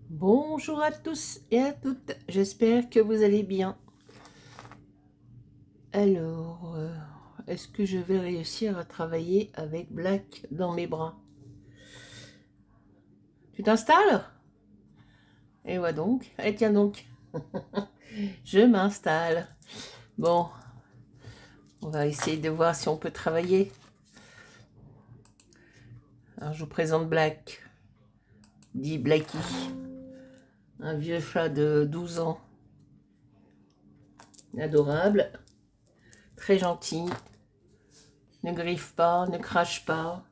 Bonjour à tous et à toutes, j'espère que vous allez bien. Alors, est-ce que je vais réussir à travailler avec Black dans mes bras? Tu t'installes? Et ouais donc, et tiens donc, je m'installe. Bon, on va essayer de voir si on peut travailler. Alors je vous présente Black, dit Blacky, un vieux chat de 12 ans, adorable, très gentil, ne griffe pas, ne crache pas,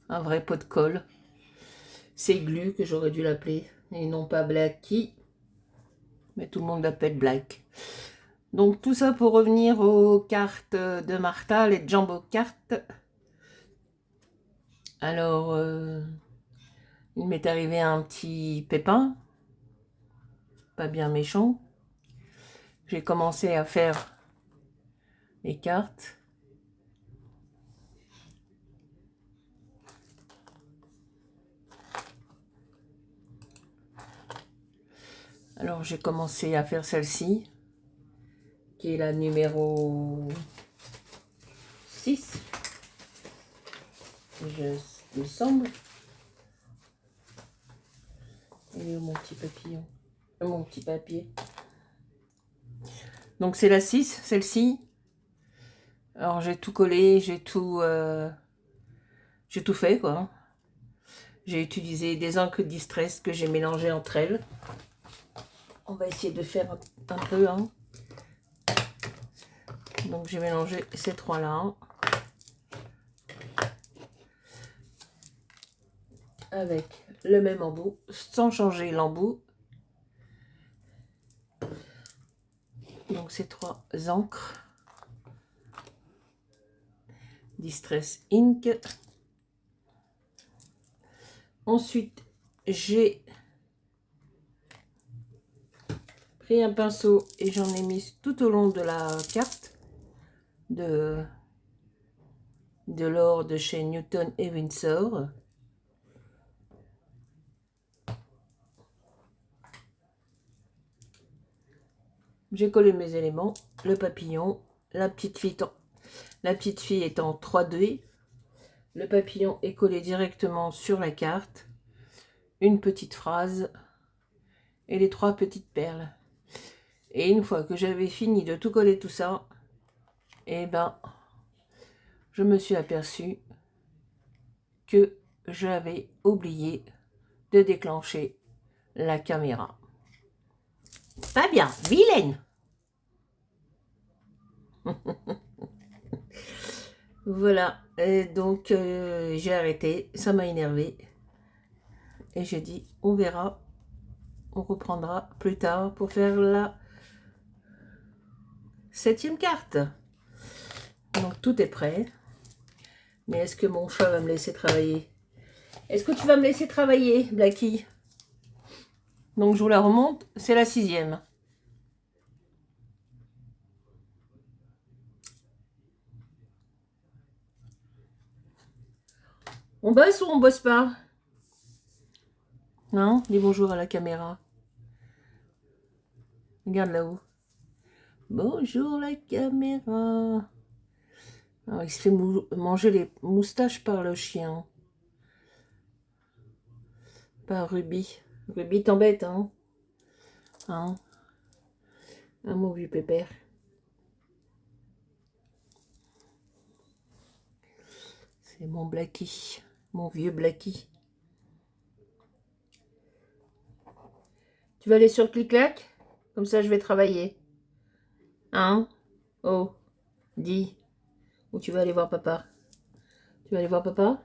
un vrai pot de colle. C'est Glu que j'aurais dû l'appeler, et non pas Blacky, mais tout le monde l'appelle Black. Donc tout ça pour revenir aux cartes de Martha, les Jumbo cartes. Alors, il m'est arrivé un petit pépin, pas bien méchant. J'ai commencé à faire les cartes. Alors j'ai commencé à faire celle-ci, qui est la numéro 6, il me semble. Et mon petit papillon, mon petit papier. Donc c'est la 6, celle-ci. Alors j'ai tout collé, j'ai tout fait quoi. J'ai utilisé des encres distress que j'ai mélangées entre elles. On va essayer de faire un peu. Hein. Donc j'ai mélangé ces trois-là. Avec le même embout, sans changer l'embout. Donc ces trois encres. Distress Ink. Ensuite, j'ai pris un pinceau et j'en ai mis tout au long de la carte de l'or de chez Newton et Windsor. J'ai collé mes éléments, le papillon, la petite fille est en 3D. Le papillon est collé directement sur la carte. Une petite phrase et les trois petites perles. Et une fois que j'avais fini de tout coller tout ça, eh ben, je me suis aperçue que j'avais oublié de déclencher la caméra. Pas bien, vilaine. Voilà, et donc j'ai arrêté, ça m'a énervé. Et j'ai dit, on verra, on reprendra plus tard pour faire la 7e carte. Donc tout est prêt. Mais est-ce que mon chat va me laisser travailler? Est-ce que tu vas me laisser travailler, Blacky? Donc je vous la remonte, c'est la 6e. On bosse ou on bosse pas? Non? Dis bonjour à la caméra. Regarde là-haut. Bonjour la caméra. Alors, il se fait manger les moustaches par le chien. Par Ruby. Ruby t'embête, hein? Hein? Un mon vieux pépère. C'est mon Blacky. Mon vieux Blacky. Tu vas aller sur Clic-Clac? Comme ça, je vais travailler. Hein? Oh, dis. Ou tu vas aller voir papa? Tu vas aller voir papa?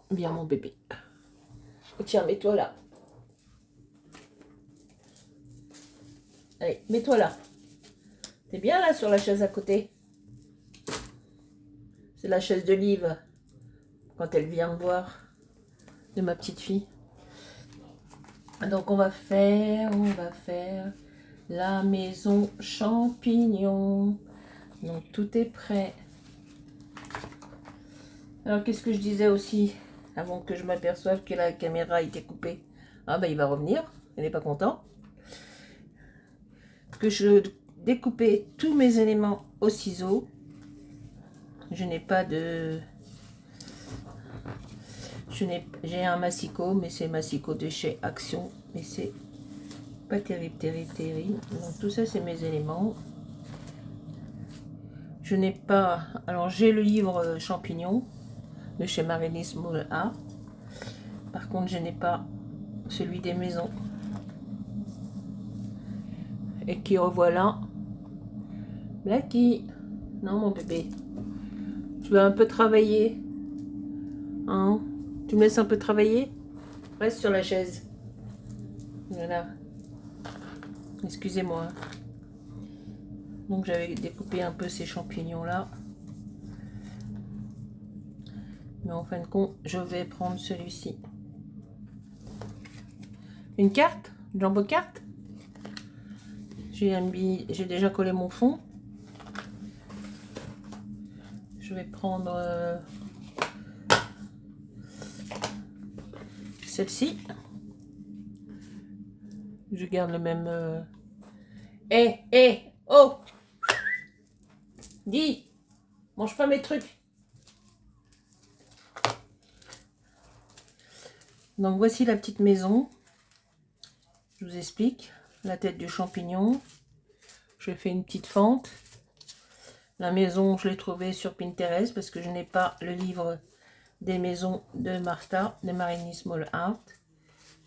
Viens, mon bébé. Oh, tiens, mets-toi là. Allez, mets-toi là. T'es bien là sur la chaise à côté? C'est la chaise de Liv. Quand elle vient me voir. De ma petite fille. Donc on va faire la maison champignon. Donc tout est prêt. Alors qu'est-ce que je disais aussi? avant que je m'aperçoive que la caméra a été coupée. Ah bah il va revenir, il n'est pas content. Que je découpais tous mes éléments au ciseau. Je n'ai pas de... J'ai un massicot, mais c'est massicot de chez Action, mais c'est pas terrible. Donc tout ça c'est mes éléments. Je n'ai pas... Alors j'ai le livre champignons de chez Marinis Small Art. Par contre je n'ai pas celui des maisons. Et qui revoilà. Blacky. Non mon bébé. Tu veux un peu travailler? Hein? Tu me laisses un peu travailler? Reste sur la chaise. Voilà. Excusez-moi. Donc j'avais découpé un peu ces champignons là. Mais en fin de compte, je vais prendre celui-ci. Une carte? Une jumbo carte? J'ai déjà collé mon fond. Je vais prendre celle-ci. Je garde le même... Oh! Dis! Mange pas mes trucs! Donc voici la petite maison. Je vous explique. La tête du champignon. Je fais une petite fente. La maison, je l'ai trouvée sur Pinterest parce que je n'ai pas le livre des maisons de Martha, de Marinis Small Art.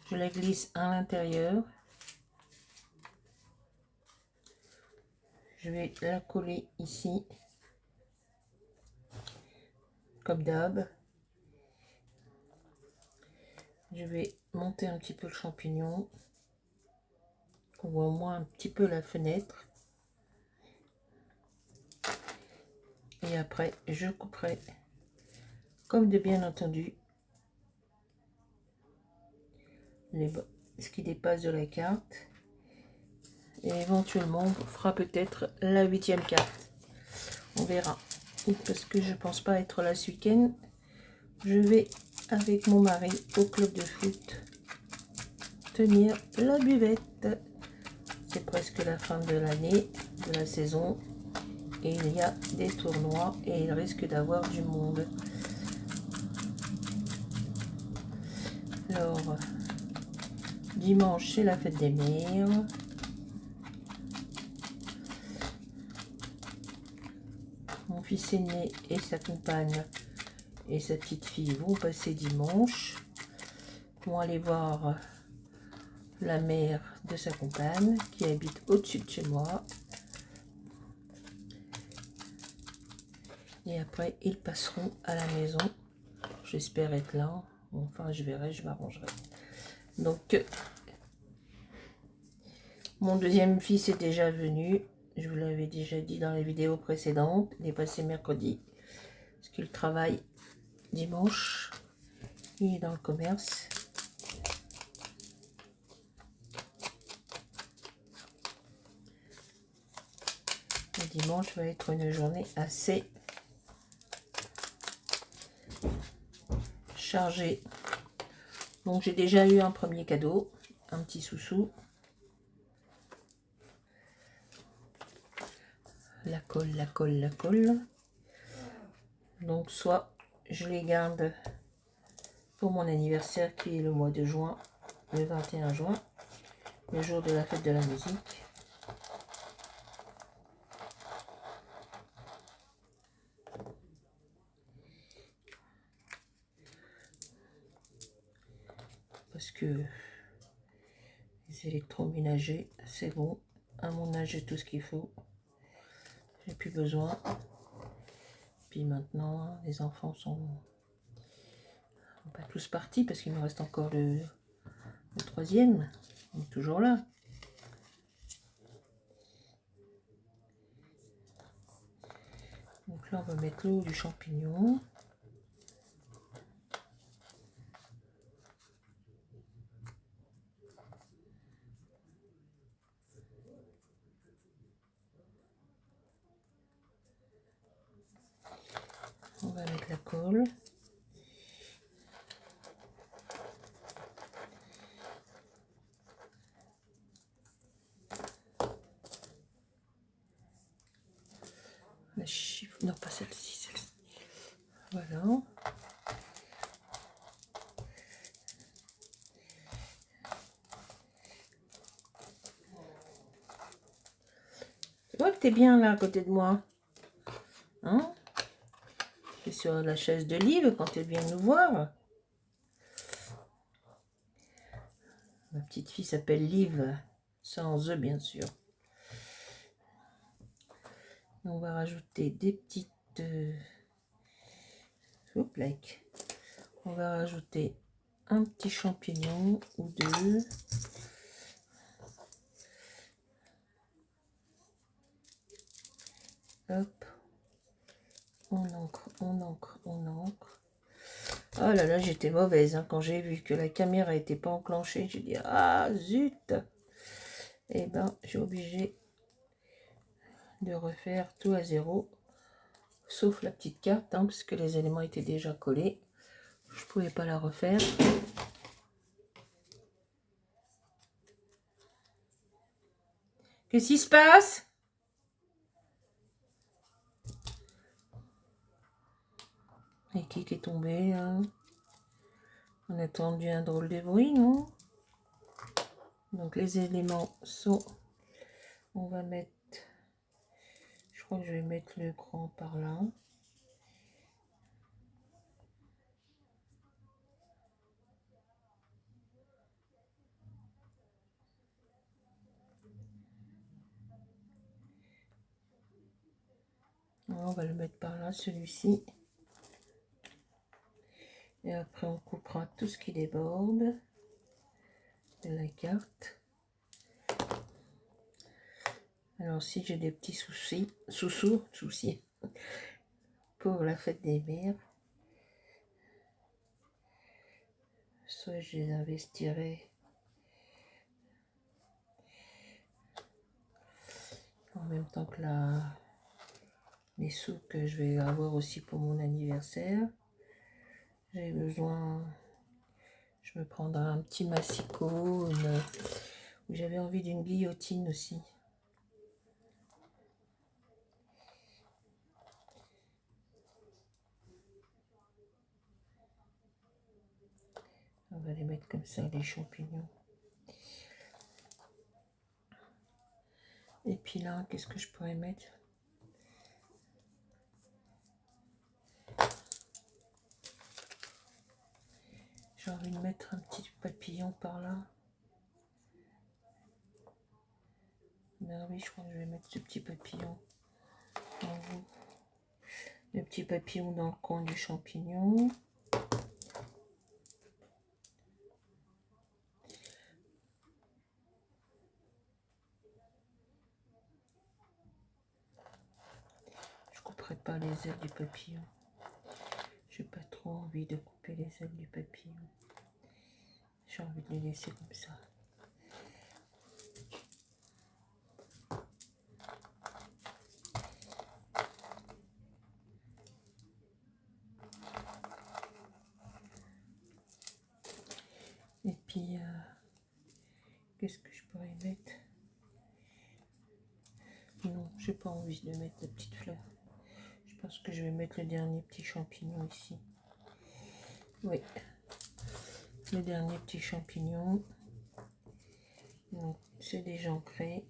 Je la glisse à l'intérieur. Je vais la coller ici. Comme d'hab. Je vais monter un petit peu le champignon. On voit au moins un petit peu la fenêtre. Et après, je couperai, comme de bien entendu, ce qui dépasse de la carte. Et éventuellement, on fera peut-être la 8e carte. On verra. Parce que je pense pas être là ce week-end. Je vais, avec mon mari, au club de foot, tenir la buvette. C'est presque la fin de l'année, de la saison. Et il y a des tournois et il risque d'avoir du monde. Alors, dimanche, c'est la fête des mères. Mon fils aîné et sa compagne et sa petite fille vont passer dimanche. Vont aller voir la mère de sa compagne qui habite au-dessus de chez moi. Et après, ils passeront à la maison. J'espère être là. Enfin, je verrai, je m'arrangerai. Donc, mon deuxième fils est déjà venu. Je vous l'avais déjà dit dans les vidéos précédentes. Il est passé mercredi. Parce qu'il travaille dimanche. Il est dans le commerce. Le dimanche va être une journée assez chargée. Donc j'ai déjà eu un premier cadeau. Un petit sous-sous. La colle, la colle, la colle. Donc soit je les garde pour mon anniversaire qui est le mois de juin, le 21 juin, le jour de la fête de la musique. Parce que les électroménagers, c'est bon. À mon âge, j'ai tout ce qu'il faut. J'ai plus besoin. Puis maintenant, les enfants sont pas tous partis parce qu'il me reste encore le troisième. Il est toujours là. Donc là, on va mettre l'eau du champignon. On va mettre la colle. Voilà. Tu vois que t'es bien là à côté de moi. Hein? Tu es sur la chaise de Liv quand elle vient nous voir. Ma petite fille s'appelle Liv, sans E bien sûr. On va rajouter des petites... like. On va rajouter un petit champignon ou deux. Hop. On encre, on encre, on encre. Oh là là, j'étais mauvaise hein, quand j'ai vu que la caméra n'était pas enclenchée. J'ai dit, ah zut. Et ben, j'ai obligé de refaire tout à zéro. Sauf la petite carte, hein, parce que les éléments étaient déjà collés. Je pouvais pas la refaire. Qu'est-ce qui se passe? Et qui est tombé là? On a entendu un drôle de bruit, non? Donc les éléments sont... On va mettre... Je crois que je vais mettre le grand par là. On va le mettre par là, celui-ci. Et après, on coupera tout ce qui déborde de la carte. Alors, si j'ai des petits soucis pour la fête des mères, soit je les investirai en même temps que les sous que je vais avoir aussi pour mon anniversaire. J'ai besoin, je me prendrai un petit massicot, j'avais envie d'une guillotine aussi. On va les mettre comme ça, les champignons. Et puis là, qu'est-ce que je pourrais mettre? J'ai envie de mettre un petit papillon par là. Ben oui, je crois que je vais mettre ce petit papillon en haut. Le petit papillon dans le coin du champignon. Je couperai pas les ailes du papillon. J'ai pas trop envie de couper les ailes du papillon. J'ai envie de les laisser comme ça. Et puis, qu'est-ce que je pourrais mettre? Non, j'ai pas envie de mettre la petite fleur. Je pense que je vais mettre le dernier petit champignon ici. Oui, le dernier petit champignon. Donc, c'est déjà ancré.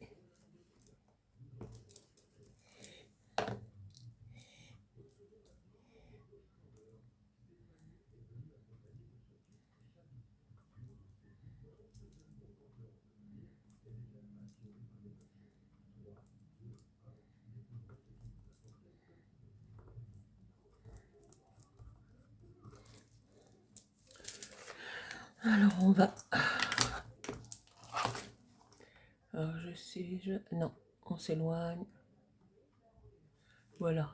Alors, on va... Alors, je sais... Non, on s'éloigne. Voilà.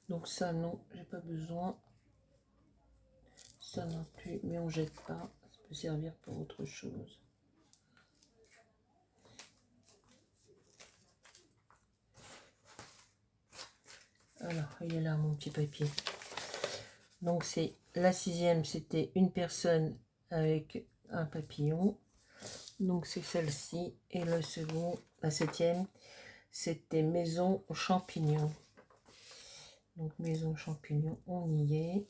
Donc ça, non, j'ai pas besoin. Ça non plus, mais on jette pas. Ça peut servir pour autre chose. Alors, il est là, mon petit papier. Donc, c'est la 6e, c'était une personne avec un papillon. Donc, c'est celle-ci. Et le second, la 7e, c'était maison aux champignons. Donc maison champignon, on y est.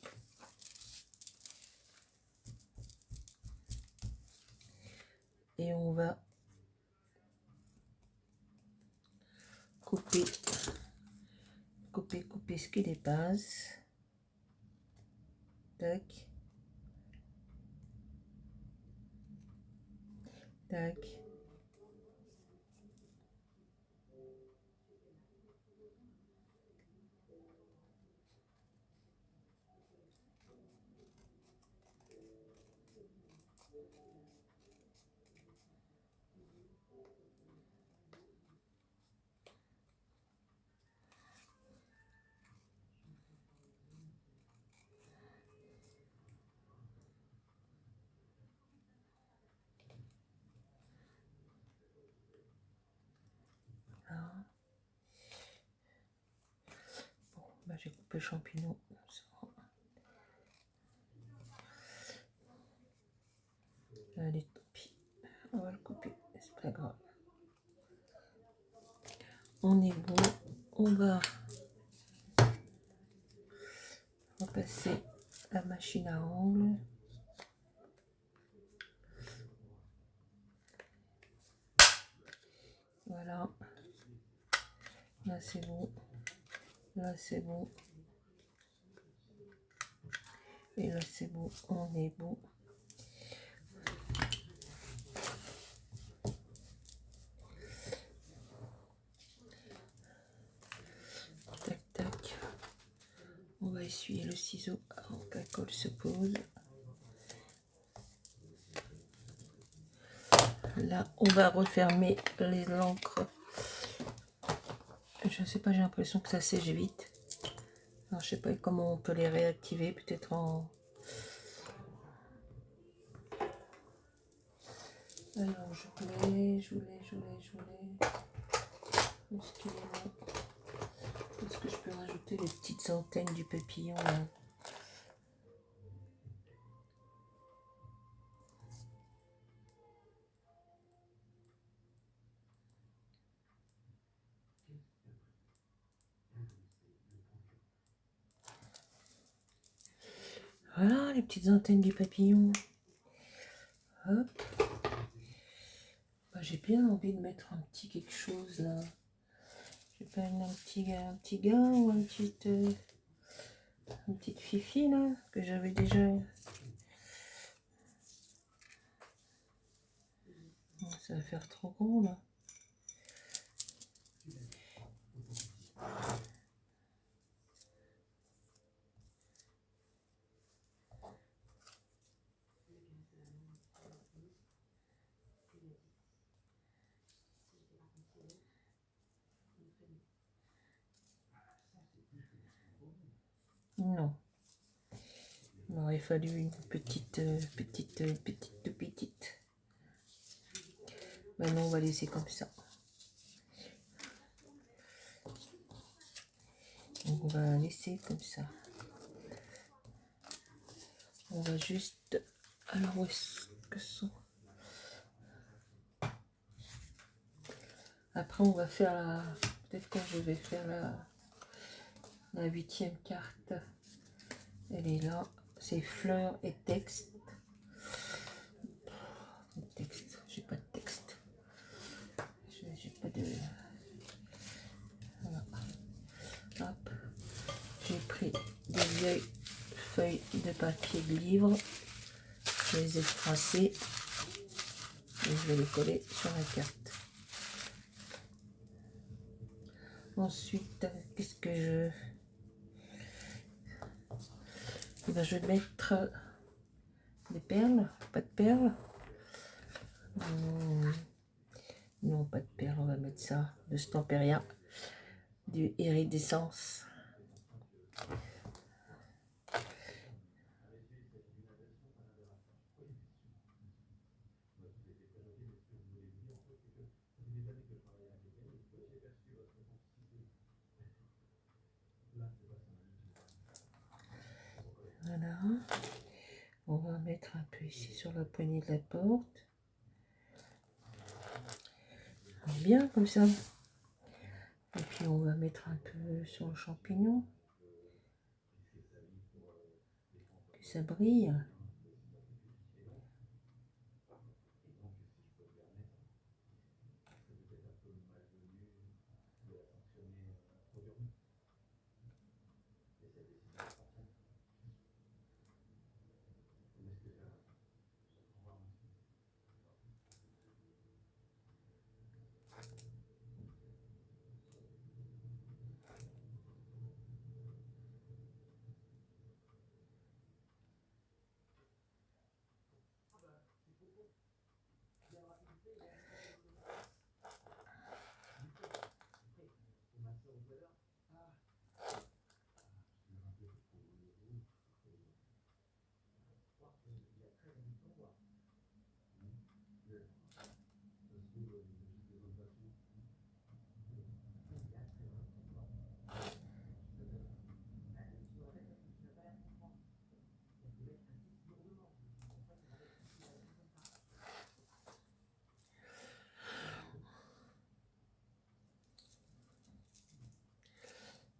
Et on va couper ce qui dépasse. Tac. Tac. Bon, j'ai coupé le champignon. Allez, tant pis. On va le couper, c'est pas grave. On est bon. On va repasser la machine à ongles. Voilà. Là, c'est bon. Là, c'est bon. Et là, c'est bon. On est bon. Tac, tac. On va essuyer le ciseau avant que la colle se pose. Là, on va refermer les encres. Je ne sais pas, j'ai l'impression que ça sèche vite. Alors, je sais pas comment on peut les réactiver, peut-être en... Alors, je voulais... Est-ce qu'il est là? Est-ce que je peux rajouter les petites antennes du papillon là? Voilà, les petites antennes du papillon. Hop. Bah, j'ai bien envie de mettre un petit quelque chose là. Je sais pas, un petit gars ou une petite fifi là, que j'avais déjà. Ça va faire trop gros là. Non. Il aurait fallu une petite. Maintenant, on va laisser comme ça. On va laisser comme ça. On va juste... Alors, où est-ce que sont... Après, on va faire la... Peut-être quand je vais faire la 8e carte. Elle est là. C'est fleurs et texte. Texte. J'ai pas de texte. J'ai pas de... Voilà. Hop. J'ai pris des vieilles feuilles de papier de livre. Je les ai tracées. Et je vais les coller sur la carte. Ensuite, qu'est-ce que je... Eh ben, je vais mettre des perles, pas de perles. Non, pas de perles, on va mettre ça, de Stamperia, du iridescence. Voilà. On va mettre un peu ici sur la poignée de la porte. Bien comme ça. Et puis on va mettre un peu sur le champignon. ça brille.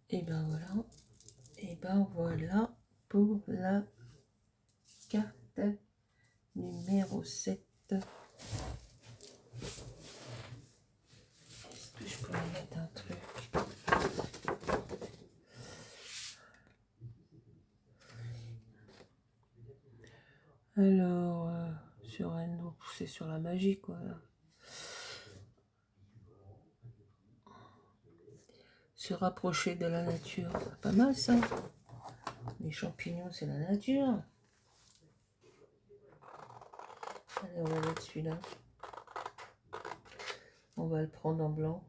Et ben voilà. Et ben voilà pour la carte numéro 7. Est-ce que je peux mettre un truc? Alors, sur un autre, c'est sur la magie, quoi. Là. Se rapprocher de la nature. Pas mal, ça. Les champignons, c'est la nature. Allez, on va mettre celui-là. On va le prendre en blanc.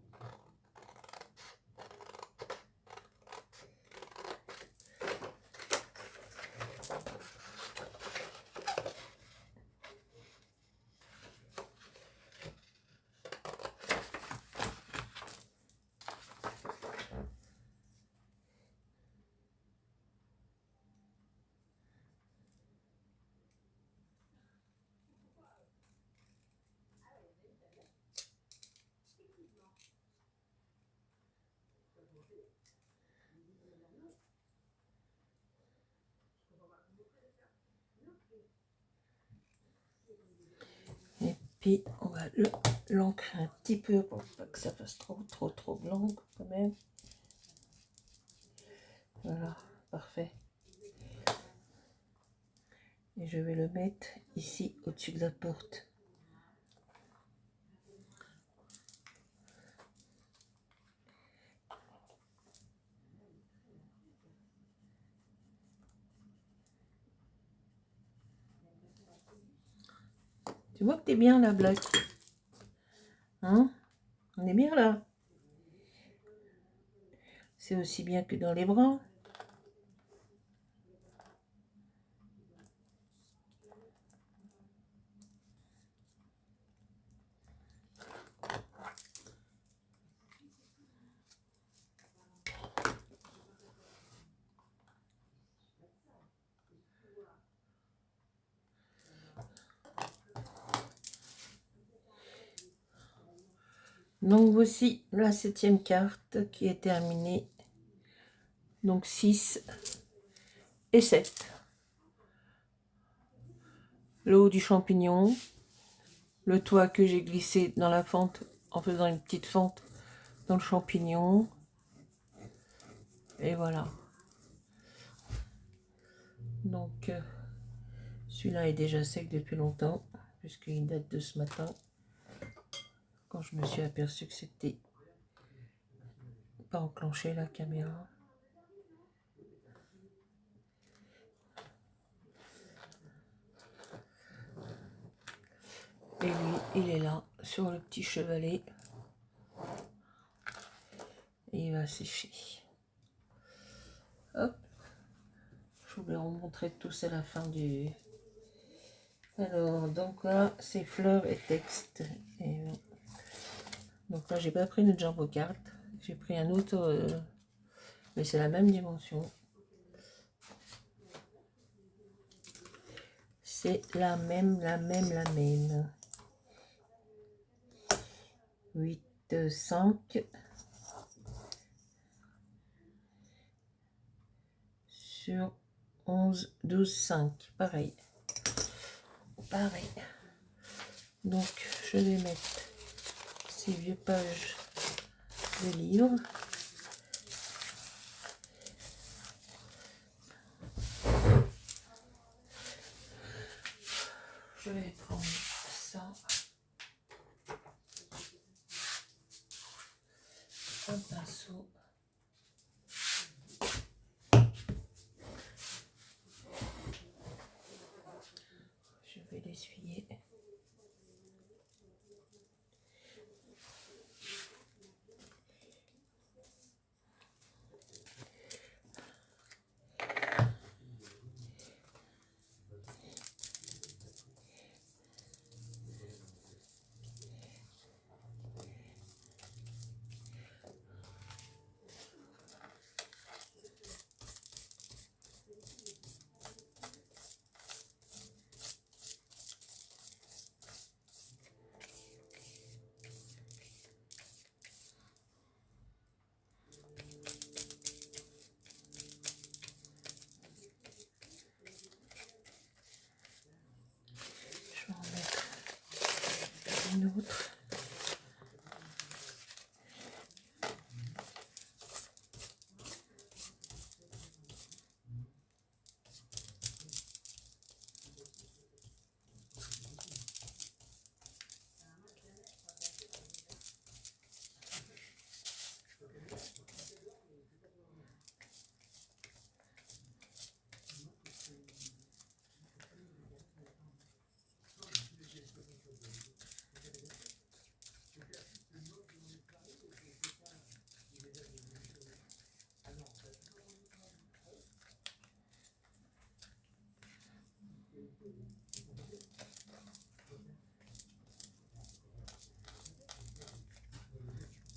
Et puis, on va l'ancrer un petit peu pour pas que ça fasse trop blanc quand même. Voilà, parfait. Et je vais le mettre ici au-dessus de la porte. Tu vois que t'es bien là, Black. Hein? On est bien là. C'est aussi bien que dans les bras. Donc voici la 7e carte qui est terminée. Donc 6 et 7. Le haut du champignon. Le toit que j'ai glissé dans la fente en faisant une petite fente dans le champignon. Et voilà. Donc celui-là est déjà sec depuis longtemps puisqu'il date de ce matin. Quand je me suis aperçue que c'était pas enclenché la caméra. Et lui, il est là, sur le petit chevalet. Et il va sécher. Hop. Je voulais vous montrer tout ça à la fin du... Alors, donc là, c'est fleurs et texte. Et... donc là, j'ai pas pris une Jumbo carte. J'ai pris un autre... mais c'est la même dimension. C'est la même. 8, 5. Sur 11, 12, 5. Pareil. Pareil. Donc, je vais mettre ces vieux pages de livres. Je vais prendre ça. Un pinceau. Je vais l'essuyer. Je vais en mettre une autre.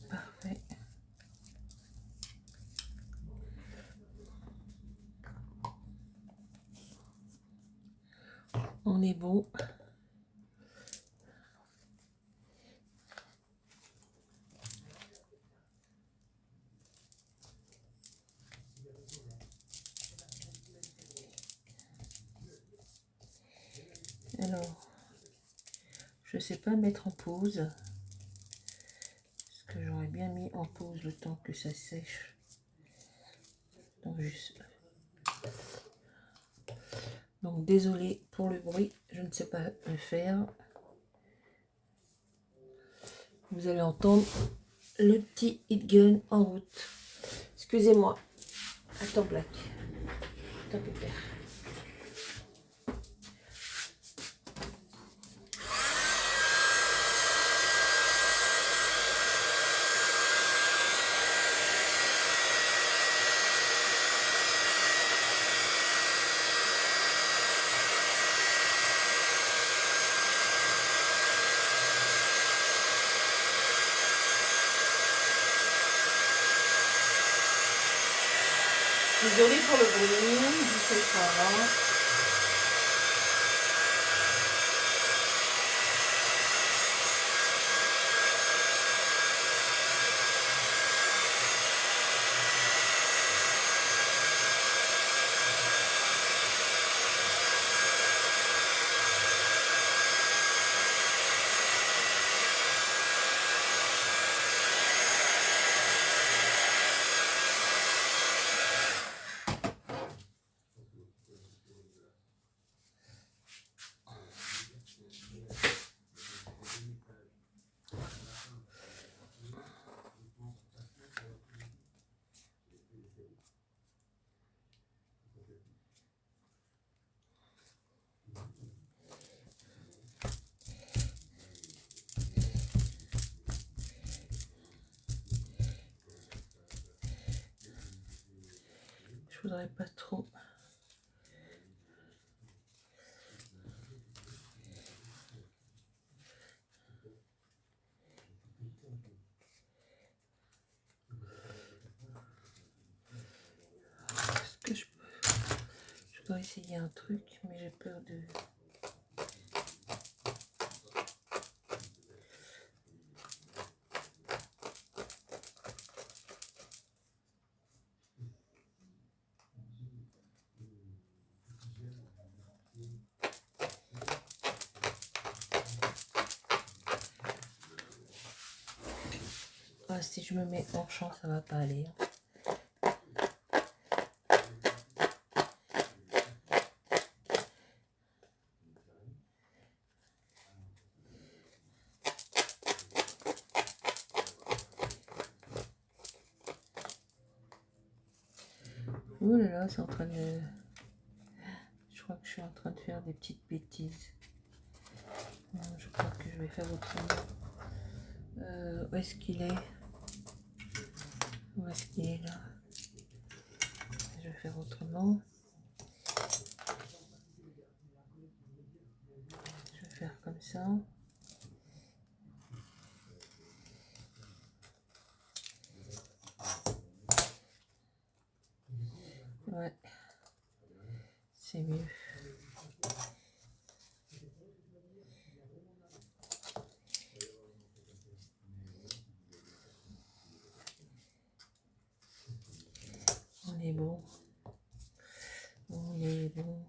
Parfait. On est bon. Alors, je sais pas mettre en pause. Parce que j'aurais bien mis en pause le temps que ça sèche. Donc, donc désolé pour le bruit, je ne sais pas le faire. Vous allez entendre le petit heat gun en route. Excusez-moi. Attends, Black. Attends, pépère. Désolé pour le bruit, je sais pas. Je voudrais pas trop. Est-ce que je dois essayer un truc, mais j'ai peur de... Ah, si je me mets hors champ, ça va pas aller. Oh là là, c'est en train de... Je crois que je suis en train de faire des petites bêtises. Non, je crois que je vais faire autrement. Où est-ce qu'il est? Où est-ce qu'il est là? Je vais faire autrement. Je vais faire comme ça. Ouais, c'est mieux. On est bon. On est bon.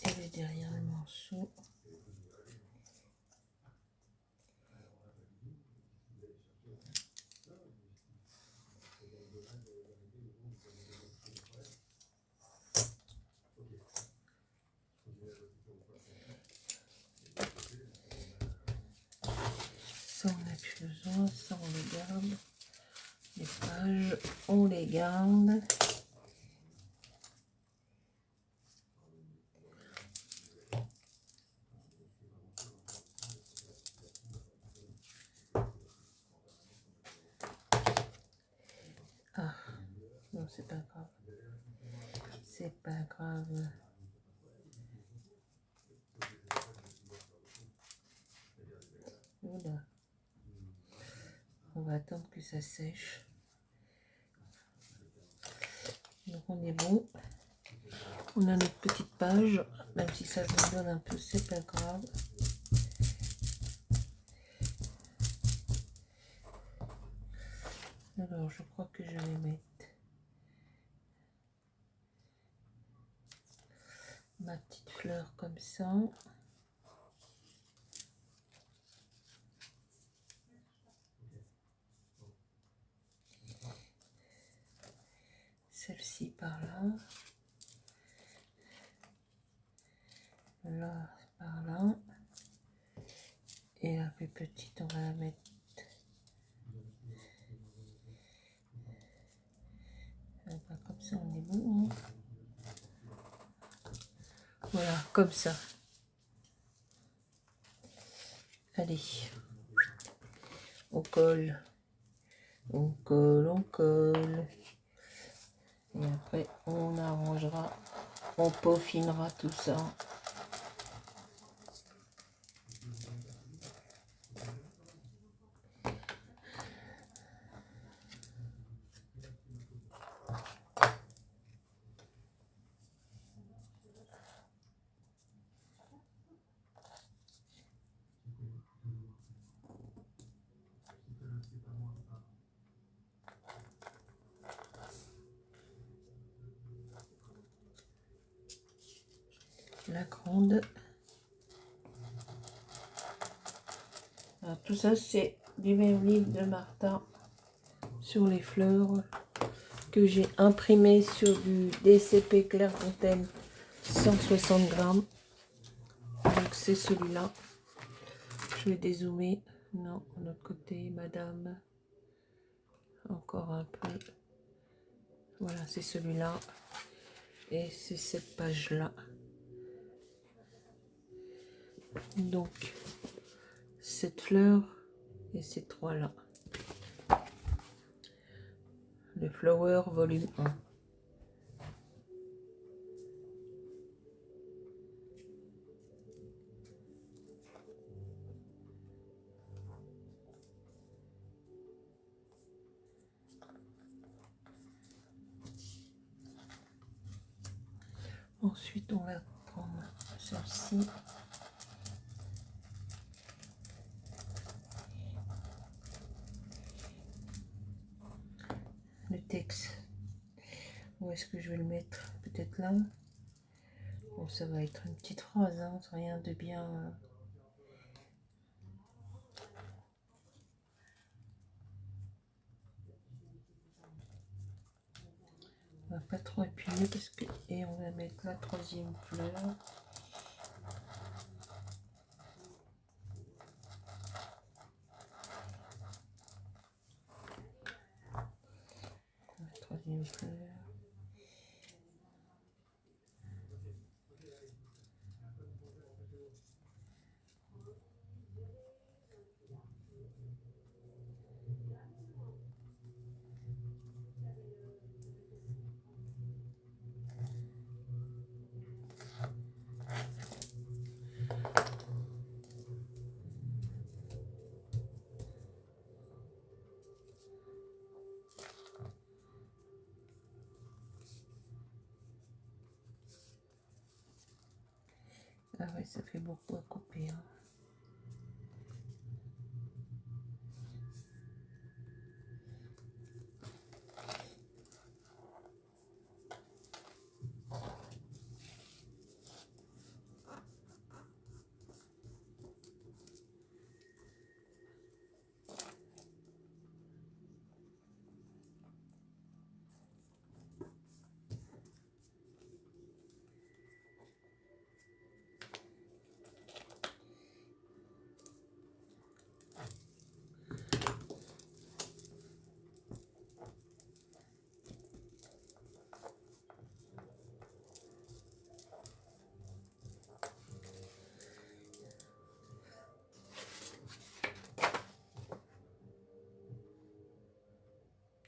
Et derrière le morceau. Ça, on n'a plus besoin. Ça, on les garde. Les pages, on les garde. Ah, non, c'est pas grave. C'est pas grave. Oula. On va attendre que ça sèche. Donc on est bon. On a notre petite page, même si ça nous donne un peu, c'est pas grave. Alors je crois que je vais mettre ma petite fleur comme ça. Celle-ci par là. Là, par là. Et la plus petite, on va la mettre. Comme ça, on est bon. Voilà, comme ça. Allez. On colle. On colle, on colle. Et après, on arrangera. On peaufinera tout ça. La grande. Alors, tout ça, c'est du même livre de Martha sur les fleurs que j'ai imprimé sur du DCP Clairefontaine 160 grammes. Donc c'est celui-là. Je vais dézoomer. Non, de l'autre côté, madame. Encore un peu. Voilà, c'est celui-là. Et c'est cette page-là. Donc, cette fleur et ces trois-là. Le Flower volume 1. Ensuite, on va prendre celle-ci. Le texte. Où est-ce que je vais le mettre? Peut-être là. Bon, ça va être une petite phrase, hein, rien de bien. On va pas trop appuyer parce que. Et on va mettre la troisième fleur. La troisième fleur. Ah ouais, ça fait beaucoup à couper. Hein.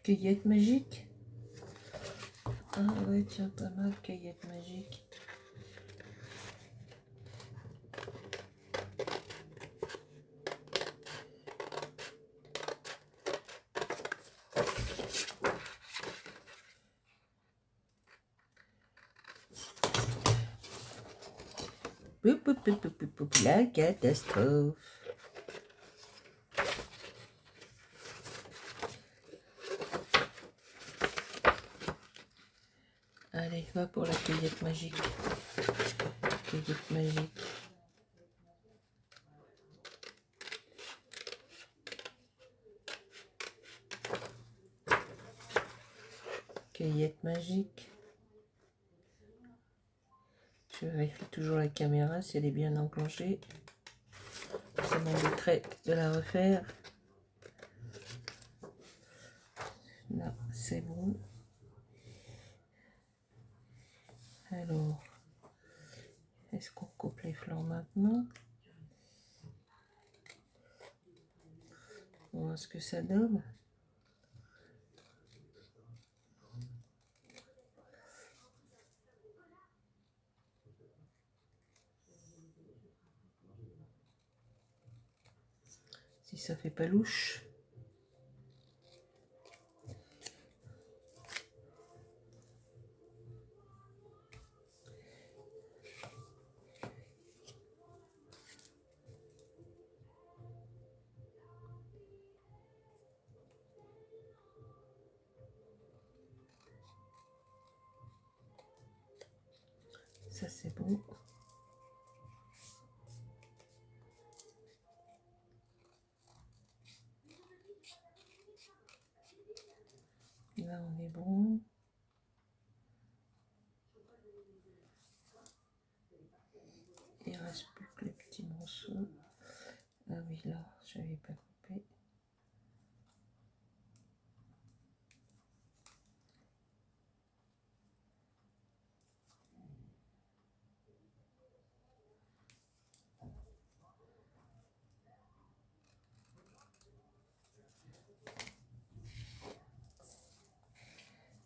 Cueillette magique. Ah ouais, tiens, pas mal, cueillette magique. Poup, poup, poup, poup, poup, poup, la catastrophe. Allez, va pour la cueillette magique. Cueillette magique. Cueillette magique. Je vérifie toujours la caméra si elle est bien enclenchée. Ça m'embêterait de la refaire. Là, c'est bon. Alors, est-ce qu'on coupe les fleurs maintenant? On va voir ce que ça donne. Si ça fait pas louche. Ça c'est bon. Là on est bon. Il reste plus que les petits morceaux. Ah oui, là, j'avais pas coupé.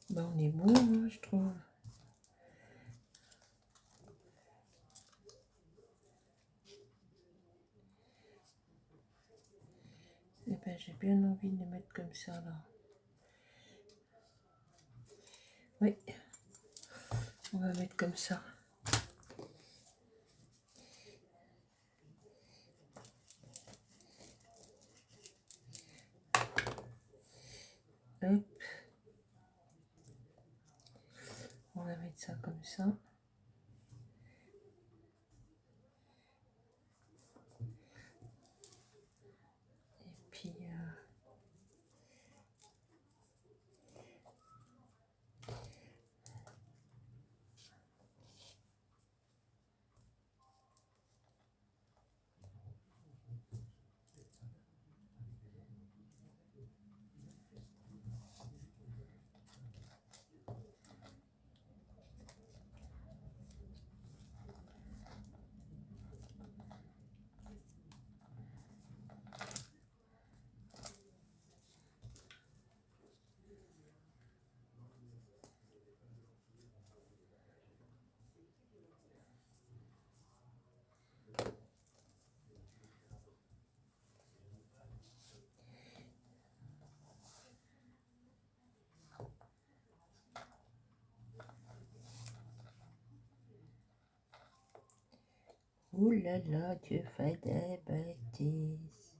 Bah, on est bon, hein, je trouve. Eh ben, j'ai bien envie de les mettre comme ça, là. Oui, on va mettre comme ça. mettre ça comme ça. Et puis ouh là là, tu fais des bêtises.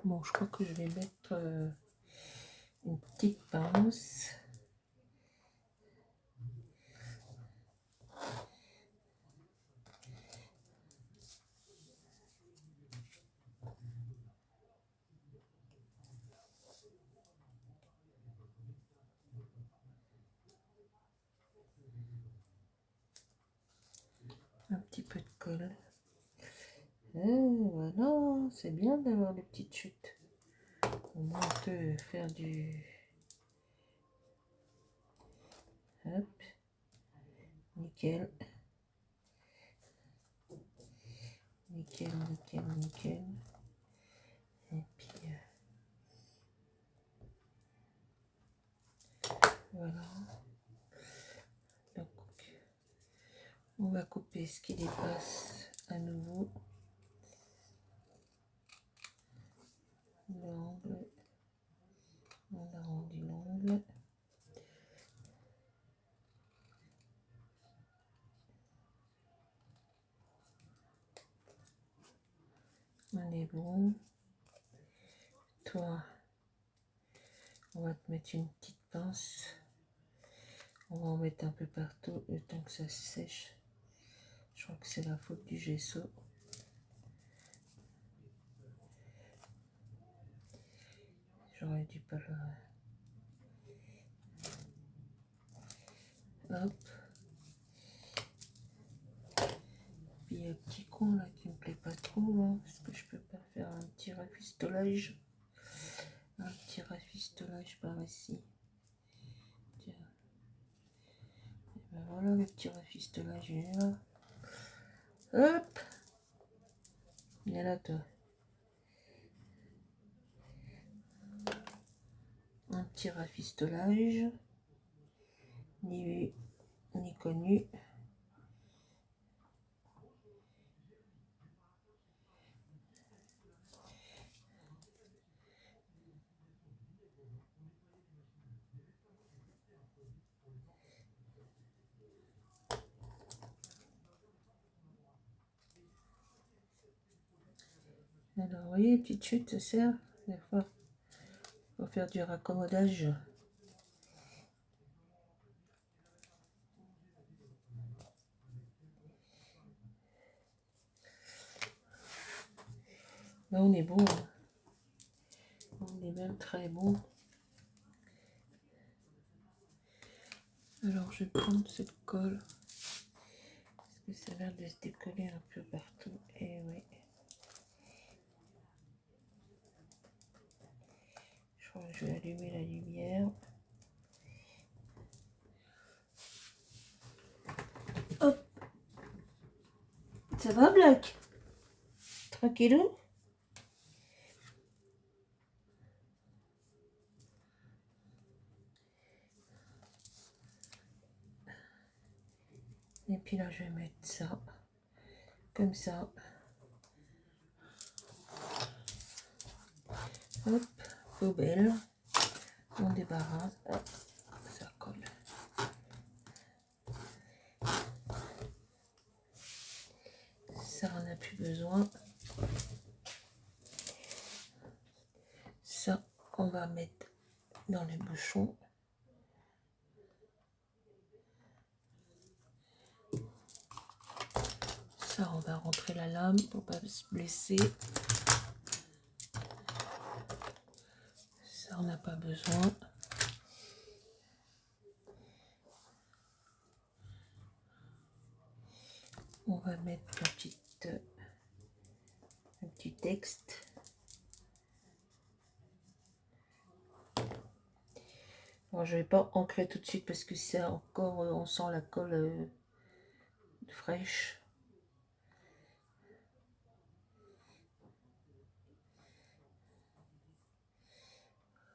Bon, je crois que je vais mettre une petite pince. Un petit peu de colle. Et voilà, c'est bien d'avoir des petites chutes. Au moins on peut faire du... Hop. Nickel. Nickel, nickel, nickel. Et puis... voilà. Donc, on va couper ce qui dépasse à nouveau. L'angle. On arrondit l'angle. On est bon. Toi, on va te mettre une petite pince. On va en mettre un peu partout le temps que ça sèche. Je crois que c'est la faute du gesso. J'aurais dû pas le... Hop. Puis il y a un petit coin là qui me plaît pas trop. Hein. Est-ce que je peux pas faire un petit rafistolage? Un petit rafistolage par ici. Tiens. Et ben voilà le petit rafistolage, il est là. Hop. Il est là toi. Un petit rafistolage. Ni vu, ni connu. Alors, vous voyez, petite chute, ça sert. Des fois, il faut faire du raccommodage. Là, on est bon. Hein. On est même très bon. Alors, je vais prendre cette colle. Parce que ça a l'air de se décoller un peu partout. Et oui. Je crois que je vais allumer la lumière. Hop. Ça va, Black? Tranquillou? Et puis là, je vais mettre ça. Comme ça. Hop. Poubelle. On débarrasse. Hop. Ça colle. on va mettre dans les bouchons. Ça, on va rentrer la lame pour pas se blesser. Ça, on n'a pas besoin. On va mettre un petit texte. Bon, je ne vais pas ancrer tout de suite parce que c'est encore, on sent la colle fraîche.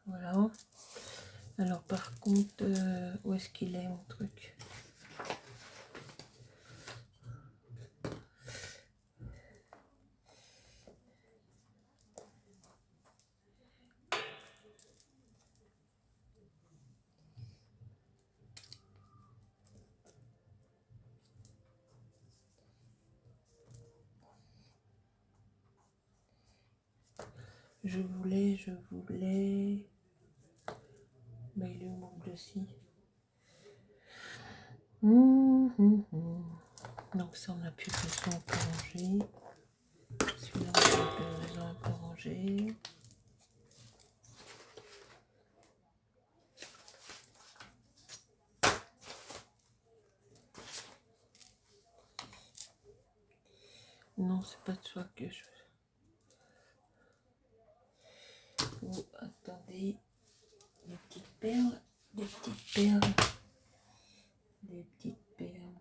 Voilà. Alors par contre, où est-ce qu'il est mon truc? Je voulais... Bah, il est où mon glossy? Donc ça, on n'a plus besoin, on peut ranger. Celui-là, on n'a plus besoin, on peut ranger. Non, c'est pas de toi que je veux. Oh, attendez. Des petites perles, des petites perles, des petites perles.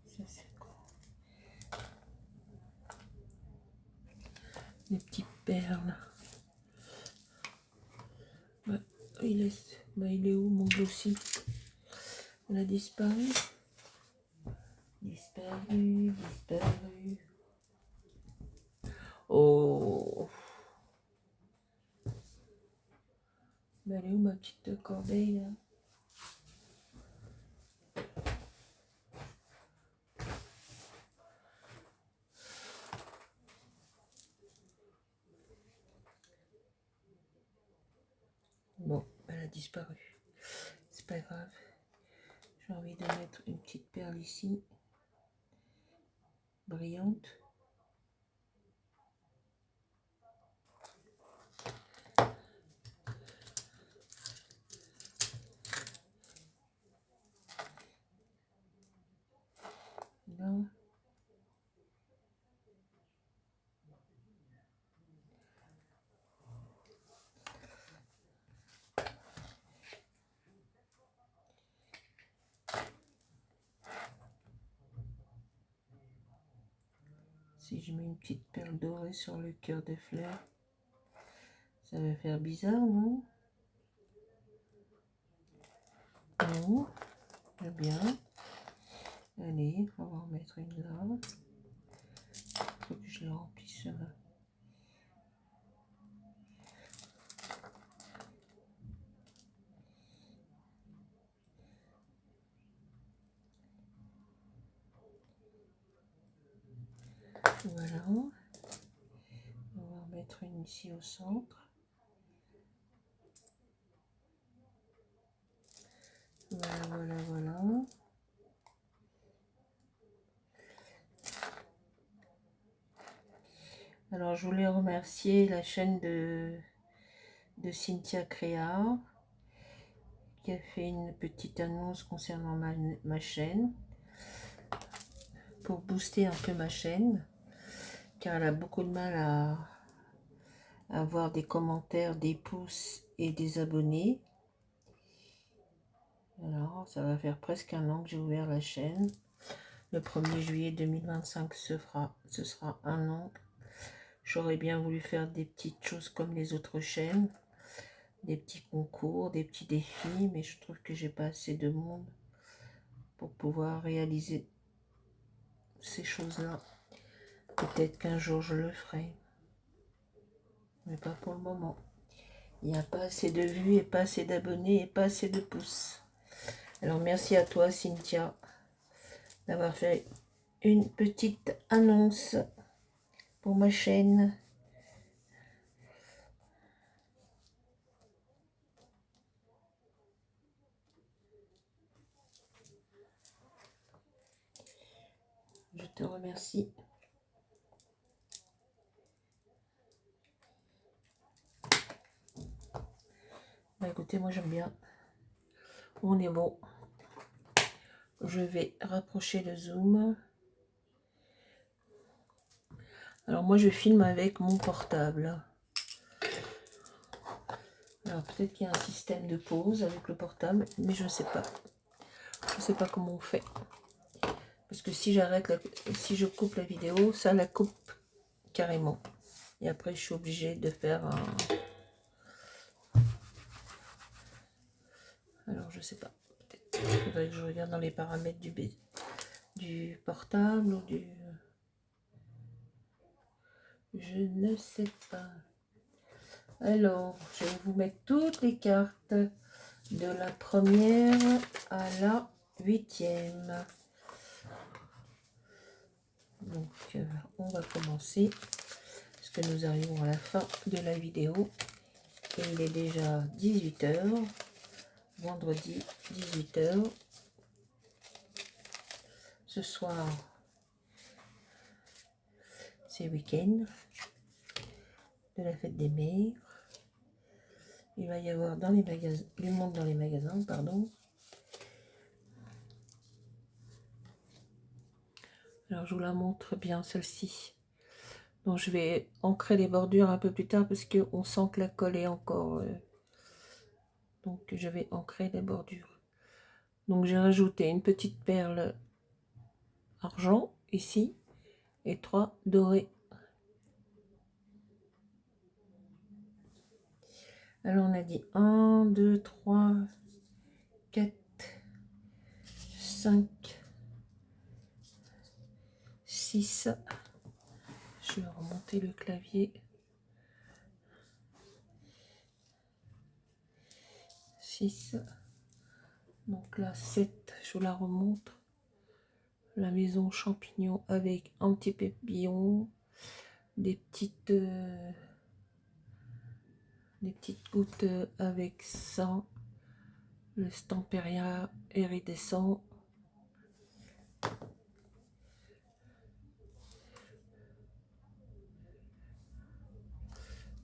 Ça, c'est quoi? Des petites perles. Ouais, il est où mon glossy? On a disparu. Disparu. Oh. Mais elle est où ma petite corbeille là? Bon, elle a disparu. C'est pas grave. J'ai envie de mettre une petite perle ici. Brillante. Là. Si je mets une petite perle dorée sur le cœur des fleurs, ça va faire bizarre, non? Non, c'est bien. Allez, on va en mettre une là. Il faut que je le remplisse là. Voilà. On va en mettre une ici au centre. Voilà. Alors, je voulais remercier la chaîne de Cynthia Créa qui a fait une petite annonce concernant ma chaîne pour booster un peu ma chaîne, car elle a beaucoup de mal à avoir des commentaires, des pouces et des abonnés. Alors, ça va faire presque un an que j'ai ouvert la chaîne. Le 1er juillet 2025, ce sera un an. J'aurais bien voulu faire des petites choses comme les autres chaînes, des petits concours, des petits défis, mais je trouve que j'ai pas assez de monde pour pouvoir réaliser ces choses-là. Peut-être qu'un jour je le ferai, mais pas pour le moment. Il n'y a pas assez de vues et pas assez d'abonnés et pas assez de pouces. Alors merci à toi Cynthia d'avoir fait une petite annonce pour ma chaîne. Je te remercie. Bah écoutez, moi j'aime bien. On est bon. Je vais rapprocher le zoom. Alors moi je filme avec mon portable. Alors peut-être qu'il y a un système de pause avec le portable, mais je ne sais pas. Je ne sais pas comment on fait. Parce que si si je coupe la vidéo, ça la coupe carrément. Et après je suis obligée de faire un... Alors je sais pas. Peut-être qu'il faudrait que je regarde dans les paramètres du portable ou du... Je ne sais pas. Alors, je vais vous mettre toutes les cartes de la première à la 8e. Donc, on va commencer parce que nous arrivons à la fin de la vidéo. Et il est déjà 18 h, vendredi 18 h. Ce soir, c'est week-end de la fête des mères. Il va y avoir dans les magasins, du monde dans les magasins, pardon. Alors je vous la montre bien celle-ci. Donc je vais ancrer les bordures un peu plus tard parce qu'on sent que la colle est encore. Donc je vais ancrer les bordures. Donc j'ai rajouté une petite perle argent ici et 3 dorés. Alors on a dit 1, 2, 3, 4, 5, 6. Je vais remonter le clavier. 6. Donc là 7, je vous la remonte. La maison champignon avec un petit papillon, des petites gouttes avec ça, le Stamperia iridescent.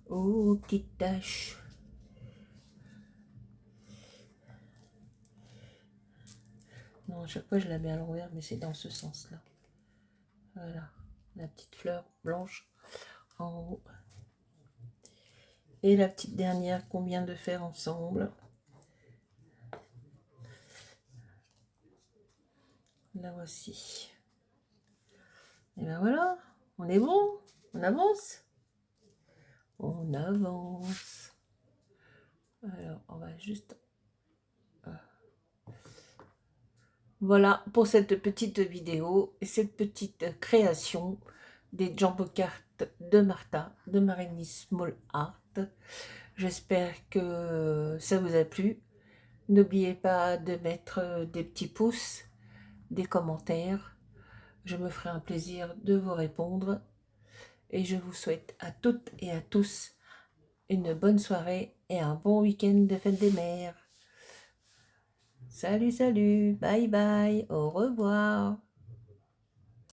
Oh, petite tache. Non, à chaque fois je la mets à l'envers, mais c'est dans ce sens-là. Voilà, la petite fleur blanche en haut. Et la petite dernière qu'on vient de faire ensemble. La voici. Et ben voilà, on est bon, on avance. On avance. Alors, on va juste... Voilà pour cette petite vidéo et cette petite création des jumbo cartes de Martha, de Marigny Small Art. J'espère que ça vous a plu. N'oubliez pas de mettre des petits pouces, des commentaires. Je me ferai un plaisir de vous répondre. Et je vous souhaite à toutes et à tous une bonne soirée et un bon week-end de fête des mères. Salut, salut, bye bye, au revoir.